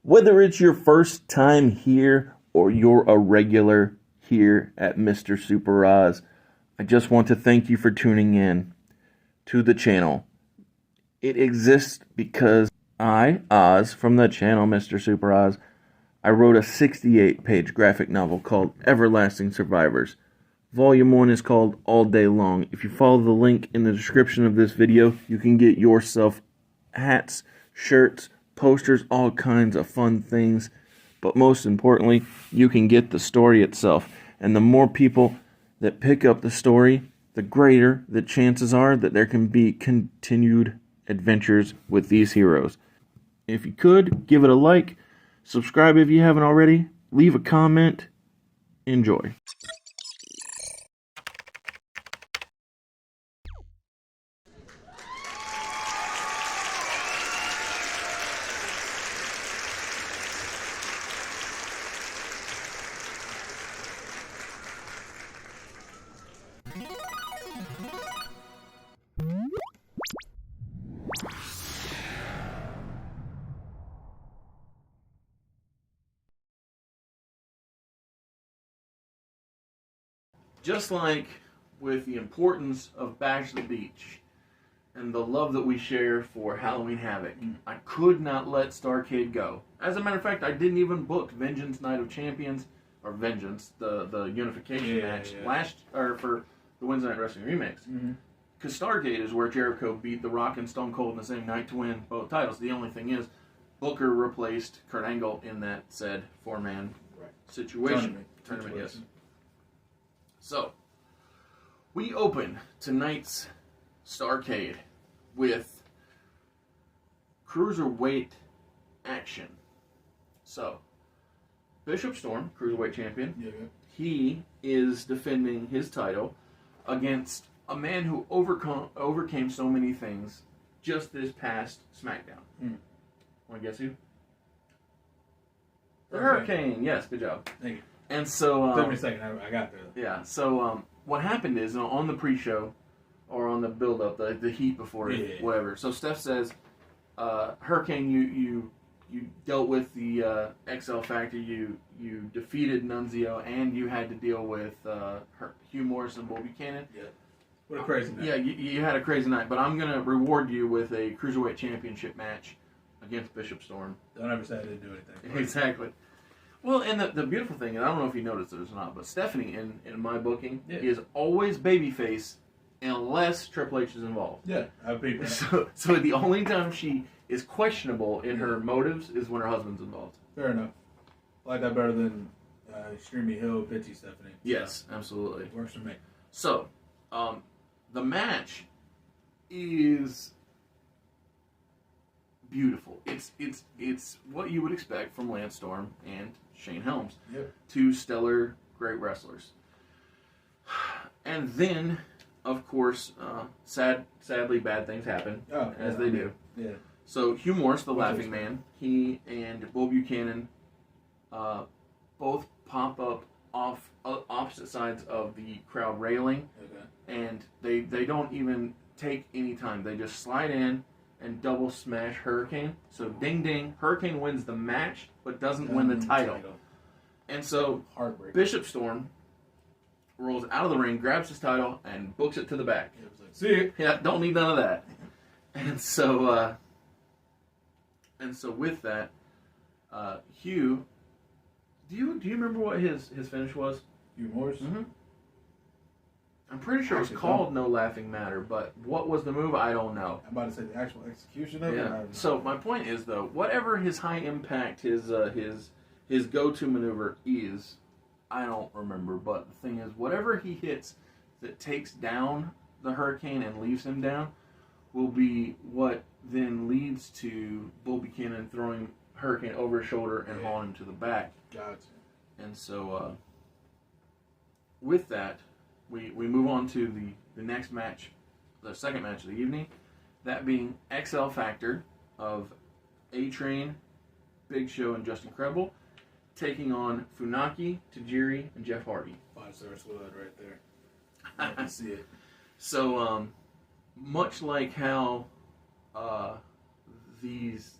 Whether it's your first time here or you're a regular here at Mr. Super Oz, I just want to thank you for tuning in to the channel. It exists because I, Oz, from the channel Mr. Super Oz, I wrote a 68-page graphic novel called Everlasting Survivors. Volume 1 is called All Day Long. If you follow the link in the description of this video, you can get yourself hats, shirts, posters, all kinds of fun things. But most importantly, you can get the story itself. And the more people that pick up the story, the greater the chances are that there can be continued adventures with these heroes. If you could, give it a like, subscribe if you haven't already, leave a comment, enjoy. Just like with the importance of Bash the Beach and the love that we share for Halloween Havoc, I could not let Starrcade go. As a matter of fact, I didn't even book Vengeance Night of Champions, or Vengeance, the unification match for the Wednesday Night Wrestling Remix. Because Starrcade is where Jericho beat The Rock and Stone Cold in the same night to win both titles. The only thing is, Booker replaced Kurt Angle in that said four-man situation. Tournament, yes. So, we open tonight's Starrcade with Cruiserweight action. So, Bishop Storm, Cruiserweight champion, he is defending his title against a man who overcame so many things just this past SmackDown. Want to guess who? The Hurricane. Yes, good job. Thank you. And so... took me a second. I got there. Yeah, so what happened is, on the pre-show, or on the build-up, the heat before it, whatever. So Steph says, Hurricane, you dealt with the XL Factor, you defeated Nunzio, and you had to deal with Hugh Morris and Bull Buchanan. Yeah. What a crazy night. Yeah, you had a crazy night, but I'm going to reward you with a Cruiserweight Championship match against Bishop Storm. Don't ever say I didn't do anything. Right? Exactly. Well, and the beautiful thing, and I don't know if you noticed this or not, but Stephanie, in my booking, is always babyface unless Triple H is involved. Yeah, I have people. So the only time she is questionable in her motives is when her husband's involved. Fair enough. I like that better than Streamy Hill, Pitchy Stephanie. Yes, absolutely. Works for me. So, the match is beautiful. It's what you would expect from Lance Storm and Shane Helms. Yep. Two stellar, great wrestlers. And then, of course, sadly, bad things happen, as they do. Yeah. So Hugh Morris, the Laughing Man, he and Bull Buchanan both pop up off opposite sides of the crowd railing, and they don't even take any time. They just slide in and double smash Hurricane. So ding ding, Hurricane wins the match, but doesn't win the title. And so Bishop Storm rolls out of the ring, grabs his title, and books it to the back. It was like, see you. Yeah, don't need none of that. And so with that, Hugh, do you remember what his finish was? Hugh Morris? Mm-hmm. I'm pretty sure it was called No Laughing Matter, but what was the move? I don't know. I'm about to say the actual execution of it. Yeah. So my point is, though, whatever his high impact, his go-to maneuver is, I don't remember. But the thing is, whatever he hits that takes down the Hurricane and leaves him down will be what then leads to Bull Buchanan throwing Hurricane over his shoulder and hauling him to the back. Gotcha. And so with that, we move on to the next match, the second match of the evening, that being XL Factor of A-Train, Big Show, and Justin Credible, taking on Funaki, Tajiri, and Jeff Hardy. 5-star squad right there. I can see it. So, much like how these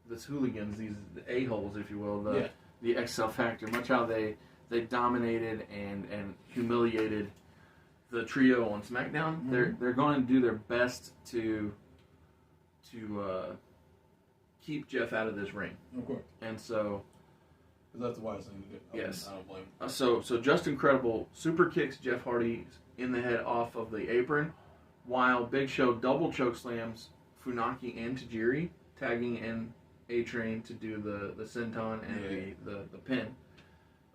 this hooligans, these a-holes, if you will, Yeah. the XL Factor, much how they dominated and humiliated the trio on SmackDown. Mhm. They're going to do their best to keep Jeff out of this ring. Of course. And so, Because that's the wise thing to do. Yes. I don't blame him. so just incredible. Super kicks Jeff Hardy in the head off of the apron, while Big Show double choke slams Funaki and Tajiri, tagging in A-Train to do the senton and the pin.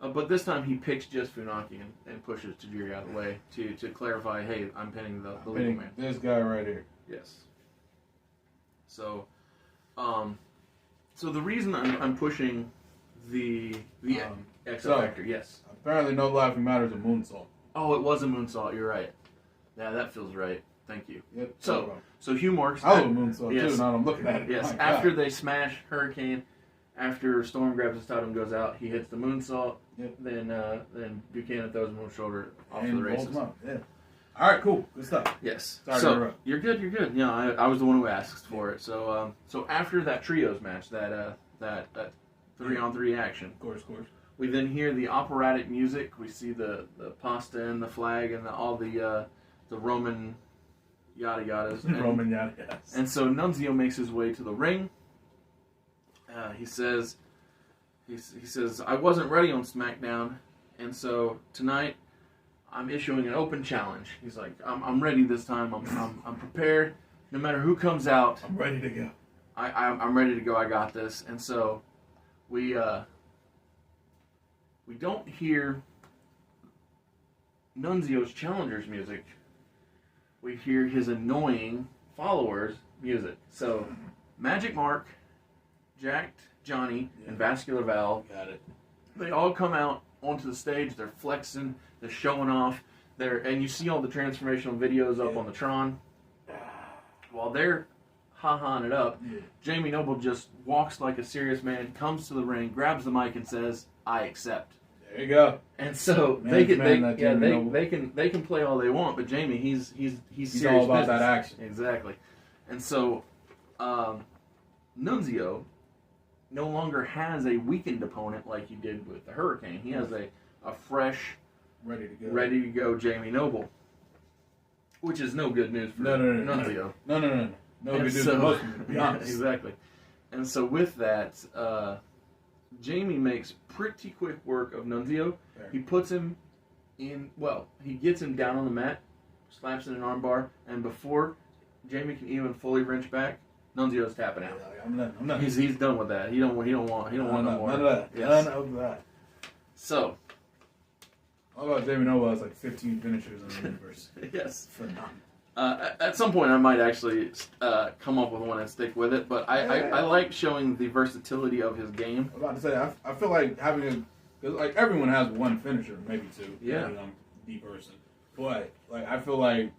But this time he picks just Funaki and pushes Tajiri out of the way to clarify, hey, I'm pinning the legal man. This guy right here. Yes. So, so the reason I'm pushing the XL Factor, yes. Apparently, no laughing matters a moonsault. Oh, it was a moonsault. You're right. Yeah, that feels right. Thank you. Yep. So Hugh Marks. I love a moonsault yes. too. Now that I'm looking at it. Yes. My After God. they smash Hurricane, after Storm grabs his title and goes out, he hits the moonsault. Yep. Then Buchanan throws him on the shoulder off And to the rolls races. him up. Yeah. All right. Cool. Good stuff. Yes. Sorry to so interrupt. you're good. You're good. Yeah, I was the one who asked for it. So so after that trios match, that 3-on-3 action, Of course. we then hear the operatic music. We see the pasta and the flag and all the Roman yada yadas. And, Roman yada yadas. and so Nunzio makes his way to the ring. He says, I wasn't ready on SmackDown, and so tonight I'm issuing an open challenge. He's like, I'm ready this time. I'm prepared. No matter who comes out, I'm ready to go. I'm ready to go. I got this. And so we don't hear Nunzio's challengers music. We hear his annoying followers music. So Magic Mark, Jacked Johnny, and Vascular Val, Got it. they all come out onto the stage. They're flexing. They're showing off. And you see all the transformational videos up on the Tron. While they're ha-haing it up, Jamie Noble just walks like a serious man, comes to the ring, grabs the mic, and says, "I accept." There you go. And so they can play all they want, but Jamie, he's serious all about business. that action. Exactly. And so Nunzio no longer has a weakened opponent like he did with the Hurricane. He has a fresh, Ready to go Jamie Noble, which is no good news for Nunzio. No. No And good news so- for most people, to be honest. Exactly. And so with that, Jamie makes pretty quick work of Nunzio. Fair. He puts him in, he gets him down on the mat, slaps in an armbar, and before Jamie can even fully wrench back, Nunzio's tapping out. I'm done. He's done with that. He don't want no more. None of that. Yes. None of that. So, How about Jamie Noble has like 15 finishers in the universe? yes. Phenomenal. At some point, I might actually come up with one and stick with it. But I like showing the versatility of his game. I'm about to say, I feel like having because like everyone has one finisher, maybe two. Yeah. depending on the person. But like I feel like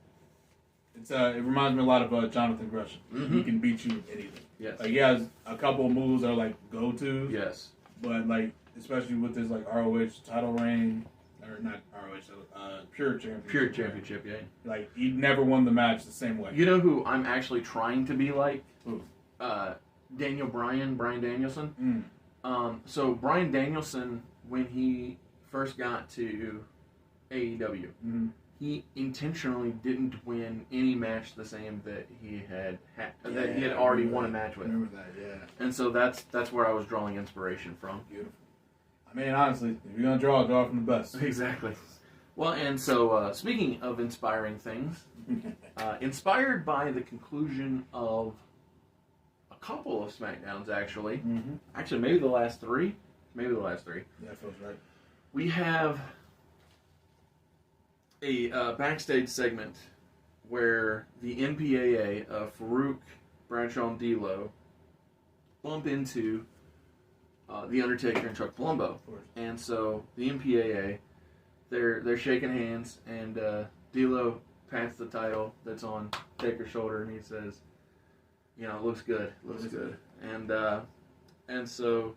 it reminds me a lot of Jonathan Gresham. Mm-hmm. He can beat you with anything. Yes. Like he has a couple of moves that are like go tos. Yes. But like especially with this like ROH title reign or not ROH, Pure Championship. Pure championship, yeah. Like he never won the match the same way. You know who I'm actually trying to be like? Who? Brian Danielson. So Brian Danielson, when he first got to AEW, he intentionally didn't win any match the same that he had that he had already won a match with. I remember that, yeah. And so that's where I was drawing inspiration from. Beautiful. I mean, honestly, if you're gonna draw from the best. Exactly. Well, and so speaking of inspiring things, inspired by the conclusion of a couple of SmackDowns, actually. Actually, maybe the last three. Yeah, that feels right. We have a backstage segment where the NPAA of Farouk, Bradshaw, and D'Lo bump into The Undertaker and Chuck Palumbo. Of course. And so the MPAA, they're shaking hands, and D'Lo pats the title that's on Taker's shoulder, and he says, "You know, it looks good, looks good." And so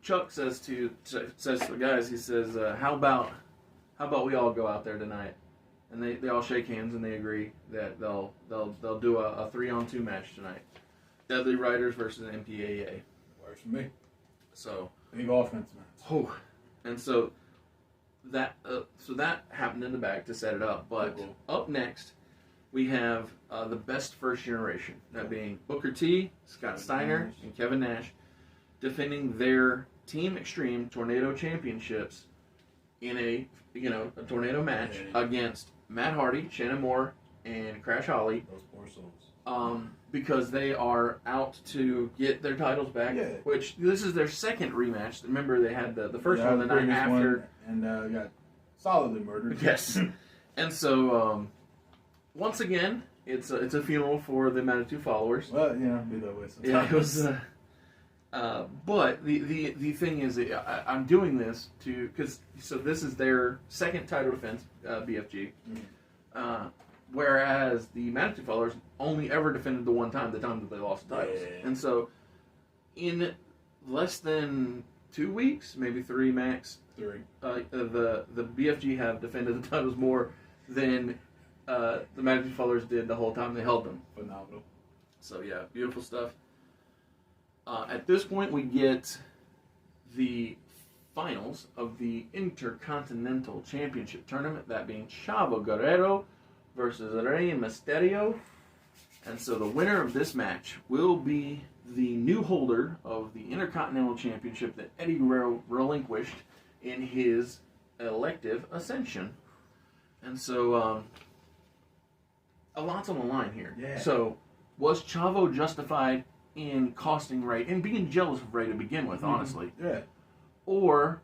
Chuck says to the guys, he says, "How about we all go out there tonight?" And they all shake hands and they agree that they'll do a 3-on-2 match tonight. Deadly Riders versus MPAA. Works for me. So, Big offense, man. oh, and so that happened in the back to set it up. But Cool. up next, we have the best first generation, that being Booker T, Scott Steiner, and Kevin Nash, defending their Team Extreme Tornado Championships in a tornado match against Matt Hardy, Shannon Moore, and Crash Holly. Those poor souls. Because they are out to get their titles back. Yeah. Which this is their second rematch. Remember, they had the first one the night previous after, one, and got solidly murdered. Yes. And so once again, it's a funeral for the Manitou followers. Well, be that way sometimes. Yeah, it was. But the thing is, I'm doing this because this is their second title defense, BFG. Mm-hmm. Whereas the Manitou followers only ever defended the one time, the time that they lost the titles. Yeah. And so, in less than 2 weeks, maybe 3 max, 3. the BFG have defended the titles more than the Manitou followers did the whole time they held them. Phenomenal. So yeah, beautiful stuff. At this point, we get the finals of the Intercontinental Championship Tournament, that being Chavo Guerrero versus Rey Mysterio. And so the winner of this match will be the new holder of the Intercontinental Championship that Eddie Guerrero relinquished in his elective ascension. And so a lot's on the line here. Yeah. So was Chavo justified in costing Rey and being jealous of Rey to begin with, honestly? Yeah. Or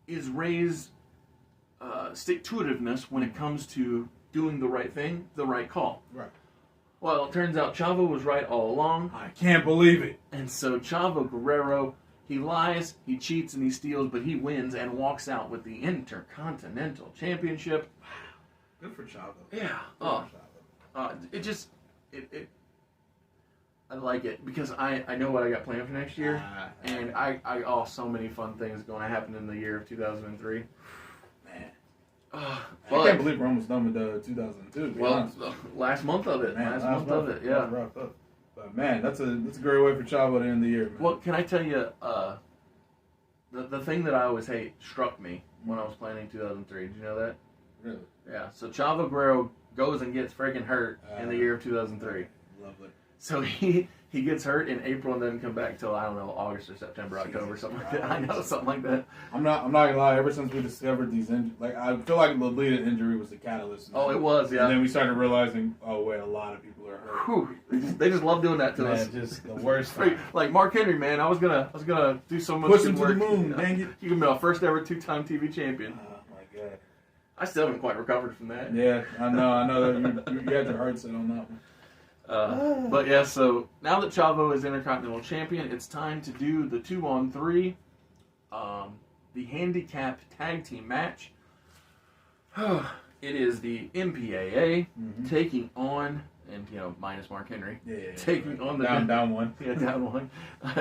is Rey's stick-to-itiveness when it comes to doing the right thing the right call? Right. Well, it turns out Chavo was right all along. I can't believe it. And so Chavo Guerrero, he lies, he cheats, and he steals, but he wins and walks out with the Intercontinental Championship. Good for Chavo. Yeah. I like it because I know what I got planned for next year, and I so many fun things going to happen in the year of 2003. Man. I can't believe we're almost done with 2002. To be honest. last month of it. Man, last month of it, yeah. That's roughed up. But man, that's a great way for Chavo to end the year, man. Well, can I tell you, the thing that I always hate struck me when I was planning 2003. Did you know that? Really? Yeah. So Chavo Guerrero goes and gets freaking hurt in the year of 2003. Lovely. So he gets hurt in April and doesn't come back until, I don't know, August or September, October, something like that. I know, something like that. I'm not gonna lie. Ever since we discovered these injuries, I feel like the Lolita injury was the catalyst. Oh, it was, yeah. And then we started realizing, oh wait, a lot of people are hurt. Whew. They just love doing that to us. Just the worst. Like Mark Henry, man. I was gonna do so much Push good him to work. the moon, dang it. You can be our first ever 2-time TV champion. Oh my god. I still haven't quite recovered from that. Yeah, I know that you had your heart set on that one. But yeah, so now that Chavo is Intercontinental Champion, it's time to do the 2-on-3, the handicap tag team match. It is the MPAA taking on, and minus Mark Henry, taking on the down one. Yeah, down one,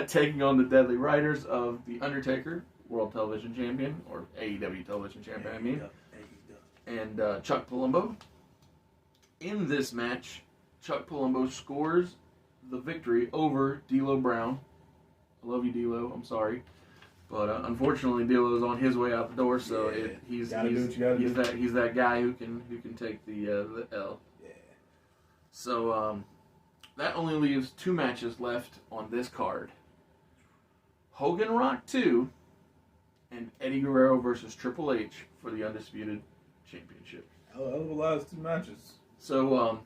taking on the Deadly Riders of the Undertaker, World Television Champion, or AEW Television Champion, I mean, and Chuck Palumbo. In this match, Chuck Palumbo scores the victory over D'Lo Brown. I love you, D'Lo. I'm sorry, but unfortunately, D'Lo is on his way out the door. So he's that guy who can take the L. Yeah. So that only leaves 2 matches left on this card: Hogan Rock 2 and Eddie Guerrero versus Triple H for the Undisputed Championship. Hell of a last 2 matches. So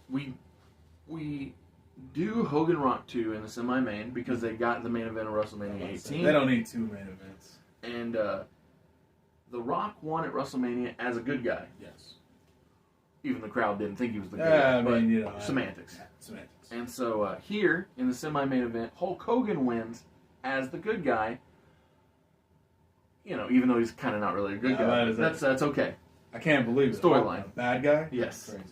we do Hogan Rock 2 in the semi-main because they got the main event of WrestleMania 18. They don't need 2 main events. And The Rock won at WrestleMania as a good guy. Yes. Even the crowd didn't think he was the good guy. I mean, semantics. Semantics. And so here in the semi-main event, Hulk Hogan wins as the good guy. Even though he's kind of not really a good guy. That's okay. I can't believe it. Storyline. A bad guy? Yes. Crazy.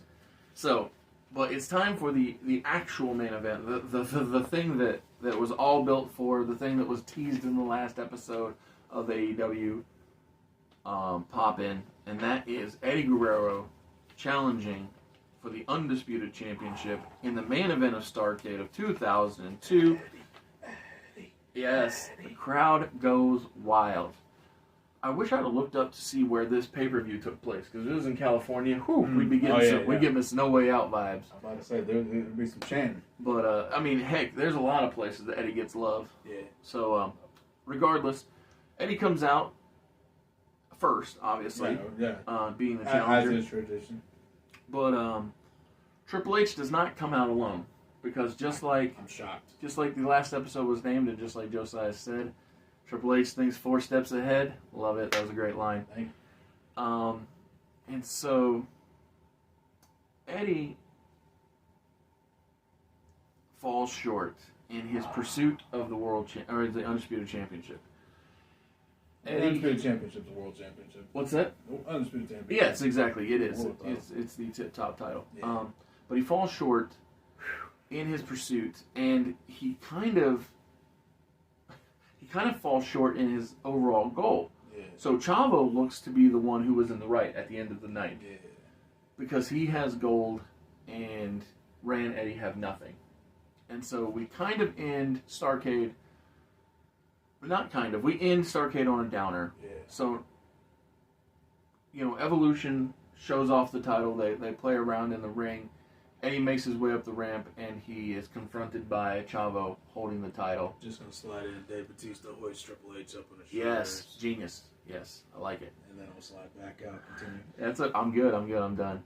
So, but it's time for the actual main event, the thing that was all built for, the thing that was teased in the last episode of AEW Pop-In, and that is Eddie Guerrero challenging for the Undisputed Championship in the main event of Starrcade of 2002. Yes, the crowd goes wild. I wish I'd have looked up to see where this pay-per-view took place, because if it was in California, we'd be getting we'd get this No Way Out vibes. I'm about to say, there'd be some chanting. But, I mean, heck, there's a lot of places that Eddie gets love. Yeah. So, regardless, Eddie comes out first, obviously, being the challenger. As is tradition. But Triple H does not come out alone, because just like I'm shocked. Just like the last episode was named, and just like Josiah said, Triple H thinks 4 steps ahead. Love it. That was a great line. Thank you. And so Eddie falls short in his pursuit of the or the Undisputed Championship. The Undisputed Championship, the World Championship. What's that? The Undisputed Championship. Yes, exactly. It is. It's the top title. Yeah. But he falls short in his pursuit, and he kind of falls short in his overall goal. Yeah. So Chavo looks to be the one who was in the right at the end of the night. Yeah. Because he has gold and Ray and Eddie have nothing. And so we kind of end Starrcade, not kind of, we end Starrcade on a downer. Yeah. So, Evolution shows off the title, they play around in the ring, Eddie makes his way up the ramp, and he is confronted by Chavo holding the title. Just gonna slide in Dave Bautista, hoist Triple H up on his shoulders. Yes, genius. Yes, I like it. And then I'll slide back out, continue. I'm good, I'm done.